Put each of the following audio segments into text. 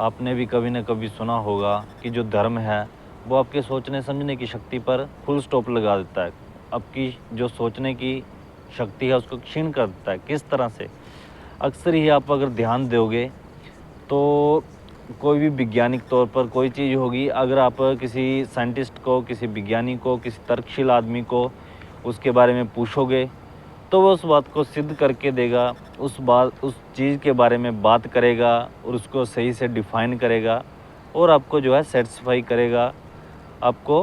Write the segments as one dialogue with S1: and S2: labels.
S1: आपने भी कभी न कभी सुना होगा कि जो धर्म है वो आपके सोचने समझने की शक्ति पर फुल स्टॉप लगा देता है। आपकी जो सोचने की शक्ति है उसको क्षीण कर देता है। किस तरह से? अक्सर ही आप अगर ध्यान दोगे तो कोई भी वैज्ञानिक तौर पर कोई चीज़ होगी, अगर आप किसी साइंटिस्ट को, किसी विज्ञानी को, किसी तर्कशील आदमी को उसके बारे में पूछोगे तो वो उस बात को सिद्ध करके देगा, उस चीज़ के बारे में बात करेगा और उसको सही से डिफ़ाइन करेगा और आपको जो है सैटिस्फाई करेगा, आपको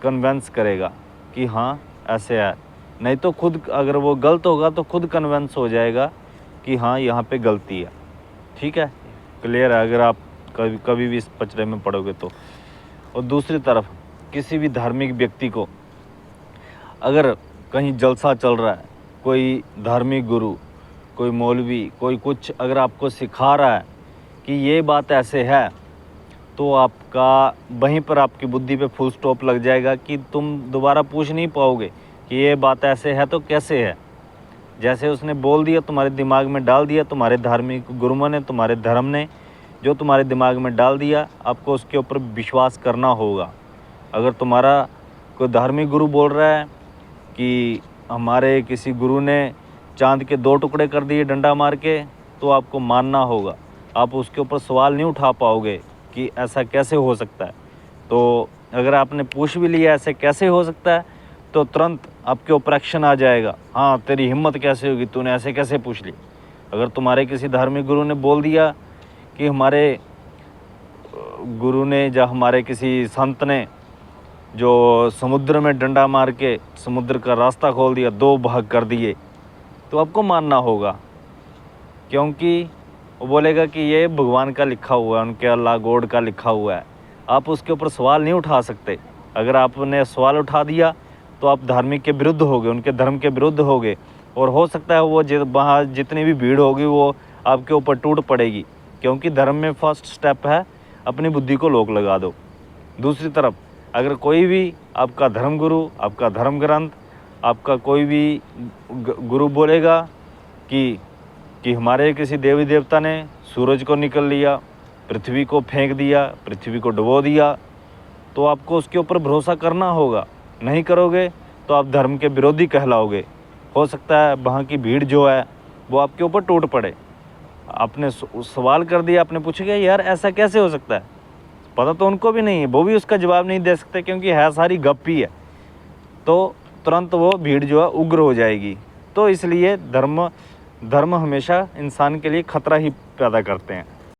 S1: कन्विंस करेगा कि हाँ, ऐसे है। नहीं तो खुद अगर वो गलत होगा तो खुद कन्विंस हो जाएगा कि हाँ, यहाँ पे गलती है। ठीक है? क्लियर है अगर आप कभी भी इस पचड़े में पड़ोगे तो। और दूसरी तरफ किसी भी धार्मिक व्यक्ति को अगर कहीं जलसा चल रहा है, कोई धार्मिक गुरु, कोई मौलवी, कोई कुछ अगर आपको सिखा रहा है कि ये बात ऐसे है, तो आपका वहीं पर आपकी बुद्धि पे फुल स्टॉप लग जाएगा कि तुम दोबारा पूछ नहीं पाओगे कि ये बात ऐसे है तो कैसे है। जैसे उसने बोल दिया, तुम्हारे दिमाग में डाल दिया, तुम्हारे धार्मिक गुरुओं ने, तुम्हारे धर्म ने जो तुम्हारे दिमाग में डाल दिया, आपको उसके ऊपर विश्वास करना होगा। अगर तुम्हारा कोई धार्मिक गुरु बोल रहा है कि हमारे किसी गुरु ने चाँद के 2 टुकड़े कर दिए डंडा मार के, तो आपको मानना होगा। आप उसके ऊपर सवाल नहीं उठा पाओगे कि ऐसा कैसे हो सकता है। तो अगर आपने पूछ भी लिया ऐसे कैसे हो सकता है, तो तुरंत आपके ऊपर एक्शन आ जाएगा। हाँ, तेरी हिम्मत कैसे होगी, तूने ऐसे कैसे पूछ ली। अगर तुम्हारे किसी धार्मिक गुरु ने बोल दिया कि हमारे गुरु ने या हमारे किसी संत ने जो समुद्र में डंडा मार के समुद्र का रास्ता खोल दिया, 2 भाग कर दिए, तो आपको मानना होगा। क्योंकि वो बोलेगा कि ये भगवान का लिखा हुआ है, उनके अल्लाह गॉड का लिखा हुआ है। आप उसके ऊपर सवाल नहीं उठा सकते। अगर आपने सवाल उठा दिया तो आप धार्मिक के विरुद्ध होगे, उनके धर्म के विरुद्ध होगे और हो सकता है वो वहाँ जितनी भी भीड़ होगी वो आपके ऊपर टूट पड़ेगी। क्योंकि धर्म में फर्स्ट स्टेप है अपनी बुद्धि को लोक लगा दो। दूसरी तरफ अगर कोई भी आपका धर्म गुरु, आपका धर्म ग्रंथ, आपका कोई भी गुरु बोलेगा कि हमारे किसी देवी देवता ने सूरज को निकल लिया, पृथ्वी को फेंक दिया, पृथ्वी को डुबो दिया, तो आपको उसके ऊपर भरोसा करना होगा। नहीं करोगे तो आप धर्म के विरोधी कहलाओगे। हो सकता है वहाँ की भीड़ जो है वो आपके ऊपर टूट पड़े। आपने सवाल कर दिया, आपने पूछा यार ऐसा कैसे हो सकता है, पता तो उनको भी नहीं है, वो भी उसका जवाब नहीं दे सकते क्योंकि है सारी गप ही है। तो तुरंत वो भीड़ जो है उग्र हो जाएगी। तो इसलिए धर्म हमेशा इंसान के लिए खतरा ही पैदा करते हैं।